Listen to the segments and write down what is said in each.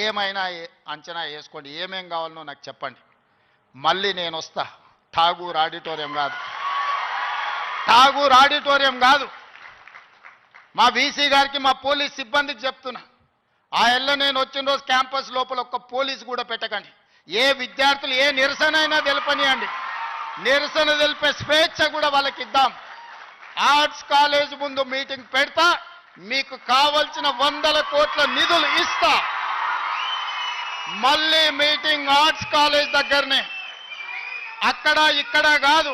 ఏమైనా అంచనా వేసుకోండి, ఏమేం కావాలనో నాకు చెప్పండి. మళ్ళీ నేను వస్తా. ఠాగూర్ ఆడిటోరియం కాదు, ఠాగూర్ ఆడిటోరియం కాదు. మా వీసీ గారికి, మా పోలీస్ సిబ్బందికి చెప్తున్నా, ఆ ఎల్ల నేను వచ్చిన రోజు క్యాంపస్ లోపల ఒక్క పోలీసు కూడా పెట్టకండి. ఏ విద్యార్థులు ఏ నిరసన అయినా తెలపనియండి, నిరసన తెలిపే స్వేచ్ఛ కూడా వాళ్ళకి ఇద్దాం. ఆర్ట్స్ కాలేజ్ ముందు మీటింగ్ పెడతా, మీకు కావలసిన 100 కోట్ల నిధులు ఇస్తా. మళ్ళీ మీటింగ్ ఆర్ట్స్ కాలేజ్ దగ్గరనే, అక్కడ ఇక్కడ కాదు.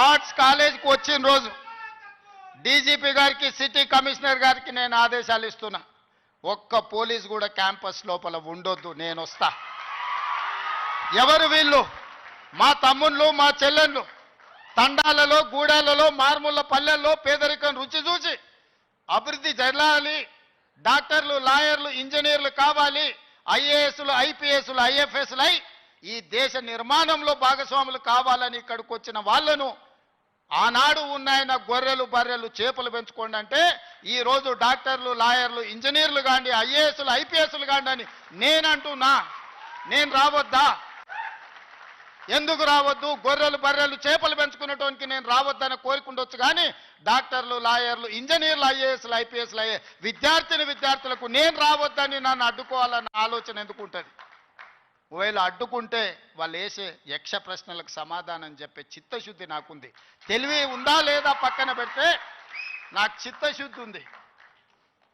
ఆర్ట్స్ కాలేజ్కి వచ్చిన రోజు డీజీపీ గారికి, సిటీ కమిషనర్ గారికి నేను ఆదేశాలు ఇస్తున్నా, ఒక్క పోలీస్ కూడా క్యాంపస్ లోపల ఉండొద్దు, నేను వస్తా. ఎవరు వీళ్ళు? మా తమ్ముళ్ళు, మా చెల్లెళ్ళు తండాలలో, గూడాలలో, మారుమూల పల్లెల్లో పేదరికం రుచి చూసి అభివృద్ధి జరగాలి, డాక్టర్లు, లాయర్లు, ఇంజనీర్లు కావాలి, ఐఏఎస్లు, ఐపీఎస్లు, ఐఎఫ్ఎస్లు అయి ఈ దేశ నిర్మాణంలో భాగస్వాములు కావాలని ఇక్కడికి వచ్చిన వాళ్ళను ఆనాడు ఉన్నాయన గొర్రెలు, బర్రెలు, చేపలు పెంచుకోండి అంటే ఈరోజు డాక్టర్లు, లాయర్లు, ఇంజనీర్లు కాండి, ఐఏఎస్లు, ఐపీఎస్లు కాండి అని నేనంటున్నా. నేను రావద్దా? ఎందుకు రావద్దు? గొర్రెలు, బర్రెలు, చేపలు పెంచుకునేటోనికి నేను రావద్దని కోరుకుండొచ్చు, కానీ డాక్టర్లు, లాయర్లు, ఇంజనీర్లు, ఐఏఎస్లు, ఐపీఎస్లు అయ్యే విద్యార్థులకు నేను రావద్దని నన్ను అడ్డుకోవాలన్న ఆలోచన ఎందుకు ఉంటుంది? ఒకవేళ అడ్డుకుంటే వాళ్ళు వేసే యక్ష ప్రశ్నలకు సమాధానం చెప్పే చిత్తశుద్ధి నాకుంది. తెలివి ఉందా లేదా పక్కన పెడితే నాకు చిత్తశుద్ధి ఉంది.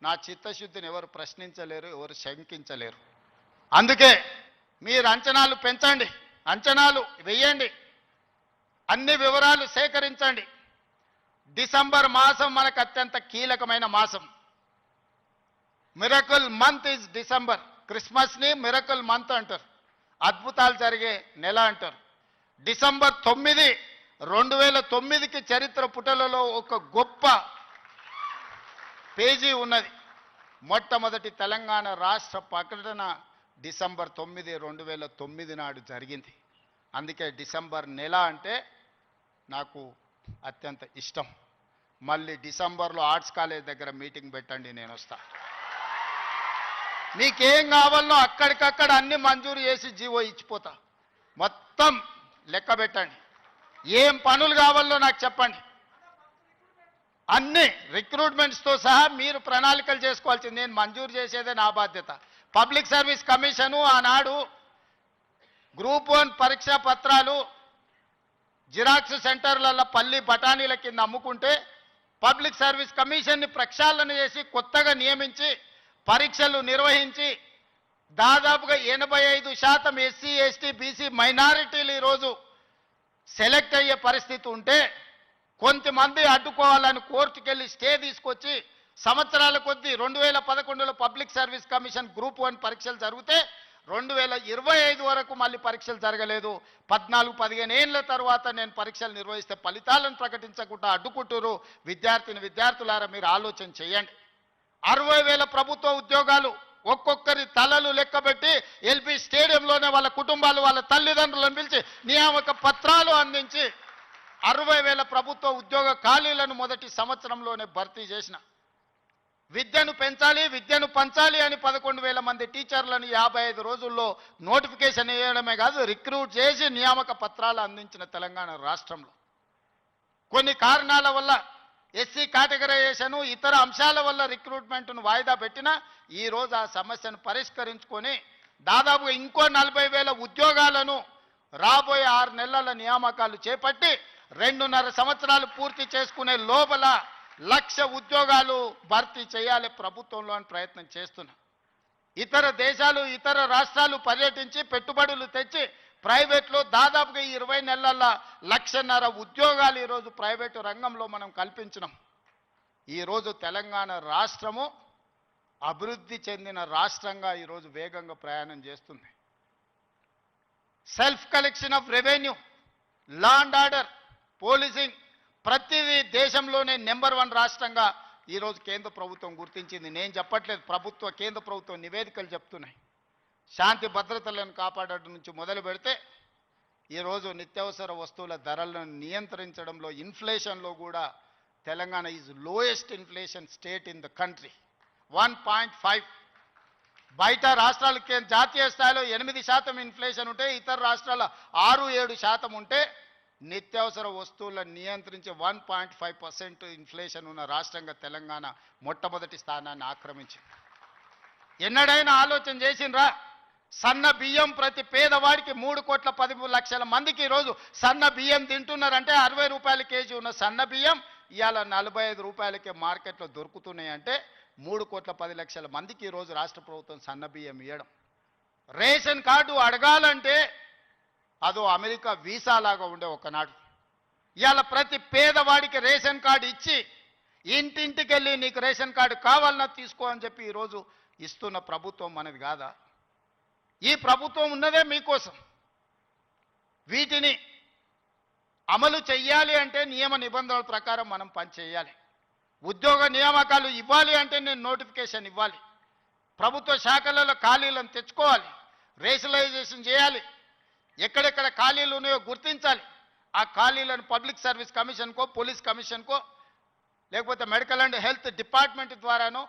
నా చిత్తశుద్ధిని ఎవరు ప్రశ్నించలేరు, ఎవరు శంకించలేరు. అందుకే మీరు అంచనాలు పెంచండి, అంచనాలు వేయండి, అన్ని వివరాలు సేకరించండి. డిసెంబర్ మాసం మనకు అత్యంత కీలకమైన మాసం. Miracle month is December. క్రిస్మస్ని మిరకల్ మంత్ అంటారు, అద్భుతాలు జరిగే నెల అంటారు. డిసెంబర్ 9, 2009కి చరిత్ర పుటలలో ఒక గొప్ప పేజీ ఉన్నది. మొట్టమొదటి తెలంగాణ రాష్ట్ర ప్రకటన డిసెంబర్ 9, 2009 నాడు జరిగింది. అందుకే డిసెంబర్ నెల అంటే నాకు అత్యంత ఇష్టం. మళ్ళీ డిసెంబర్లో ఆర్ట్స్ కాలేజ్ దగ్గర మీటింగ్ పెట్టండి, నేను వస్తా. మీకేం కావాలో అక్కడికక్కడ అన్ని మంజూరు చేసి జీవో ఇచ్చిపోతా. మొత్తం లెక్క పెట్టండి, ఏం పనులు కావాలో నాకు చెప్పండి. అన్ని రిక్రూట్మెంట్స్తో సహా మీరు ప్రణాళికలు చేసుకోవాల్సింది. నేను మంజూరు చేసేదే నా బాధ్యత. పబ్లిక్ సర్వీస్ కమిషను ఆనాడు గ్రూప్ 1 పరీక్షా పత్రాలు జిరాక్స్ సెంటర్లలో పల్లి బఠానీల కింద అమ్ముకుంటే పబ్లిక్ సర్వీస్ కమిషన్ని ప్రక్షాళన చేసి కొత్తగా నియమించి పరీక్షలు నిర్వహించి దాదాపుగా 85% ఎస్సీ, ఎస్టీ, బీసీ మైనారిటీలు ఈరోజు సెలెక్ట్ అయ్యే పరిస్థితి ఉంటే కొంతమంది అడ్డుకోవాలని కోర్టుకెళ్ళి స్టే తీసుకొచ్చి సంవత్సరాల కొద్దీ 2011లో పబ్లిక్ సర్వీస్ కమిషన్ గ్రూప్ 1 పరీక్షలు జరిగితే 2025 వరకు మళ్ళీ పరీక్షలు జరగలేదు. 14-15 ఏళ్ల తర్వాత నేను పరీక్షలు నిర్వహిస్తే ఫలితాలను ప్రకటించకుండా అడ్డుకుంటారు. విద్యార్థులారా మీరు ఆలోచన చేయండి. 60,000 ప్రభుత్వ ఉద్యోగాలు ఒక్కొక్కరి తలలు లెక్కబెట్టి ఎల్బీ స్టేడియంలోనే వాళ్ళ కుటుంబాలు, వాళ్ళ తల్లిదండ్రులను పిలిచి నియామక పత్రాలు అందించి 60,000 ప్రభుత్వ ఉద్యోగ ఖాళీలను మొదటి సంవత్సరంలోనే భర్తీ చేసిన. విద్యను పెంచాలి, విద్యను పంచాలి అని 11,000 మంది టీచర్లను 55 రోజుల్లో నోటిఫికేషన్ ఇవ్వడమే కాదు, రిక్రూట్ చేసి నియామక పత్రాలు అందించిన తెలంగాణ రాష్ట్రంలో కొన్ని కారణాల వల్ల ఎస్సీ కేటగరైజేషన్, ఇతర అంశాల వల్ల రిక్రూట్మెంట్ను వాయిదా పెట్టినా ఈరోజు ఆ సమస్యను పరిష్కరించుకొని దాదాపుగా ఇంకో 40,000 ఉద్యోగాలను రాబోయే 6 నెలల నియామకాలు చేపట్టి 2.5 సంవత్సరాలు పూర్తి చేసుకునే లోపల 1,00,000 ఉద్యోగాలు భర్తీ చేయాలి ప్రభుత్వంలో అని ప్రయత్నం చేస్తున్నా. ఇతర దేశాలు, ఇతర రాష్ట్రాలు పర్యటించి పెట్టుబడులు తెచ్చి ప్రైవేట్లో దాదాపుగా 20 నెలల్లో 1,50,000 ఉద్యోగాలు ఈరోజు ప్రైవేటు రంగంలో మనం కల్పించినాం. ఈరోజు తెలంగాణ రాష్ట్రము అభివృద్ధి చెందిన రాష్ట్రంగా ఈరోజు వేగంగా ప్రయాణం చేస్తుంది. Self collection of revenue, law and order, policing ప్రతిదీ దేశంలోనే నెంబర్ 1 రాష్ట్రంగా ఈరోజు కేంద్ర ప్రభుత్వం గుర్తించింది. నేను చెప్పట్లేదు, కేంద్ర ప్రభుత్వం నివేదికలు చెప్తున్నాయి. శాంతి భద్రతలను కాపాడడం నుంచి మొదలు పెడితే ఈరోజు నిత్యావసర వస్తువుల ధరలను నియంత్రించడంలో ఇన్ఫ్లేషన్లో కూడా Telangana is lowest inflation state in the country 1.5. బయట రాష్ట్రాలకి జాతీయ స్థాయిలో 8% ఇన్ఫ్లేషన్ ఉంటే ఇతర రాష్ట్రాల 6-7% ఉంటే నిత్యావసర వస్తువులను నియంత్రించి 1.5% ఇన్ఫ్లేషన్ ఉన్న రాష్ట్రంగా తెలంగాణ మొట్టమొదటి స్థానాన్ని ఆక్రమించింది. ఎన్నడైనా ఆలోచన చేసిండ్రా? సన్న బియ్యం ప్రతి పేదవాడికి 3,10,00,000 మందికి ఈరోజు సన్న బియ్యం తింటున్నారంటే 60 రూపాయల కేజీ ఉన్న సన్న బియ్యం ఇవాళ 45 రూపాయలకే మార్కెట్లో దొరుకుతున్నాయి అంటే 3,10,00,000 మందికి ఈరోజు రాష్ట్ర ప్రభుత్వం సన్న బియ్యం ఇవ్వడం. రేషన్ కార్డు అడగాలంటే అదో అమెరికా వీసా లాగా ఉండే ఒకనాడు. ఇవాళ ప్రతి పేదవాడికి రేషన్ కార్డు ఇచ్చి ఇంటింటికి వెళ్ళి నీకు రేషన్ కార్డు కావాలన్నా తీసుకో అని చెప్పి ఈరోజు ఇస్తున్న ప్రభుత్వం మనది కాదా? ఈ ప్రభుత్వం ఉన్నదే మీకోసం. వీటిని అమలు చెయ్యాలి అంటే నియమ నిబంధనల ప్రకారం మనం పని చేయాలి. ఉద్యోగ నియామకాలు ఇవ్వాలి అంటే నేను నోటిఫికేషన్ ఇవ్వాలి. ప్రభుత్వ శాఖలలో ఖాళీలను తెచ్చుకోవాలి, రేషనలైజేషన్ చేయాలి, ఎక్కడెక్కడ ఖాళీలు ఉన్నాయో గుర్తించాలి. ఆ ఖాళీలను పబ్లిక్ సర్వీస్ కమిషన్కో, పోలీస్ కమిషన్కో, లేకపోతే మెడికల్ అండ్ హెల్త్ డిపార్ట్మెంట్ ద్వారానో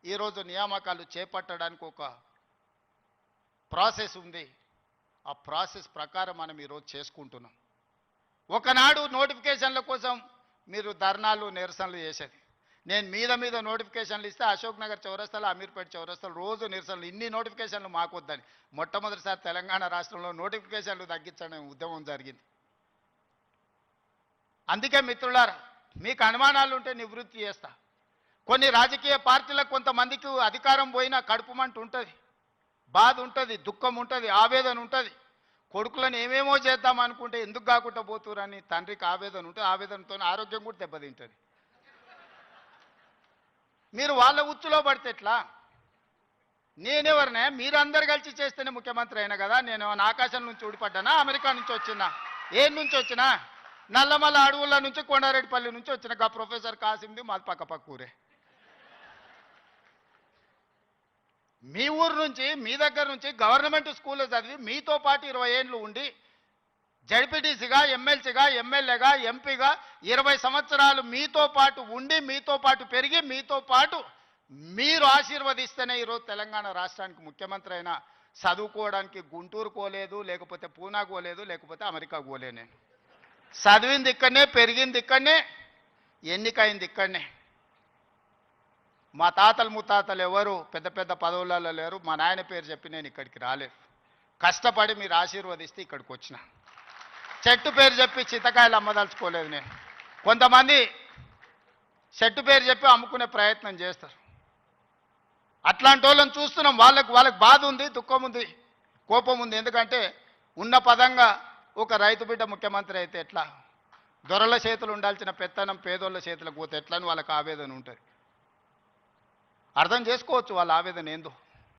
ఈరోజు నియామకాలు చేపట్టడానికి ఒక ప్రాసెస్ ఉంది. ఆ ప్రాసెస్ ప్రకారం మనం ఈరోజు చేసుకుంటున్నాం. ఒకనాడు నోటిఫికేషన్ల కోసం మీరు ధర్నాలు నిరసనలు చేసేది. నేను మీద నోటిఫికేషన్లు ఇస్తే అశోక్ నగర్ చౌరస్తాలో, అమీర్పేట చౌరస్తాలో రోజు నిరసనలు. ఇన్ని నోటిఫికేషన్లు మాకు వద్దని మొట్టమొదటిసారి తెలంగాణ రాష్ట్రంలో నోటిఫికేషన్లు తగ్గించడం ఉద్యమం జరిగింది. అందుకే మిత్రులారా, మీకు అనుమానాలు ఉంటే నివృత్తి చేస్తా. కొన్ని రాజకీయ పార్టీలకు కొంతమందికి అధికారం పోయినా కడుపుమంట ఉంటుంది, బాధ ఉంటుంది, దుఃఖం ఉంటుంది, ఆవేదన ఉంటుంది. కొడుకులను ఏమేమో చేద్దాం అనుకుంటే ఎందుకు కాకుండా పోతురని తండ్రికి ఆవేదన ఉంటుంది. ఆవేదనతో ఆరోగ్యం కూడా దెబ్బతింటుంది. మీరు వాళ్ళ ఉచ్చులో పడితే ఎట్లా? నేనెవరినే? మీరందరు కలిసి చేస్తేనే ముఖ్యమంత్రి అయినా కదా. నేను ఆకాశం నుంచి ఊడిపడ్డానా? అమెరికా నుంచి వచ్చినా? ఏ నుంచి వచ్చినా? నల్లమల్ల అడవుల నుంచి, కొండారెడ్డిపల్లి నుంచి వచ్చిన గా ప్రొఫెసర్ కాసింది మాది పక్క ఊరే. మీ ఊరు నుంచి, మీ దగ్గర నుంచి గవర్నమెంట్ స్కూల్లో చదివి మీతో పాటు 20 ఏళ్ళు ఉండి జడ్పీటీసీగా, ఎమ్మెల్సీగా, ఎమ్మెల్యేగా, ఎంపీగా 20 సంవత్సరాలు మీతో పాటు ఉండి, మీతో పాటు పెరిగి, మీతో పాటు మీరు ఆశీర్వదిస్తేనే ఈరోజు తెలంగాణ రాష్ట్రానికి ముఖ్యమంత్రి అయినా. చదువుకోవడానికి గుంటూరు పోలేదు, లేకపోతే పూనా పోలేదు, లేకపోతే అమెరికా పోలే. నేను చదివింది ఇక్కడనే, పెరిగింది ఇక్కడనే, ఎన్నికైంది ఇక్కడనే. మా తాతలు ముత్తాతలు ఎవరు పెద్ద పెద్ద పదవులలో లేరు. మా నాయన పేరు చెప్పి నేను ఇక్కడికి రాలేదు. కష్టపడి మీరు ఆశీర్వదిస్తే ఇక్కడికి వచ్చిన. చెట్టు పేరు చెప్పి చింతకాయలు అమ్మదలుచుకోలేదు నేను. కొంతమంది చెట్టు పేరు చెప్పి అమ్ముకునే ప్రయత్నం చేస్తారు. అట్లాంటి వాళ్ళని చూస్తున్నాం. వాళ్ళకి బాధ ఉంది, దుఃఖం ఉంది, కోపం ఉంది. ఎందుకంటే ఉన్న పదంగా ఒక రైతు బిడ్డ ముఖ్యమంత్రి అయితే ఎట్లా? దొరల చేతులు ఉండాల్సిన పెత్తనం పేదోళ్ళ చేతులకు పోతే ఎట్లా అని వాళ్ళకి ఆవేదన ఉంటుంది. అర్థం చేసుకోవచ్చు వాళ్ళ ఆవేదన ఏందో.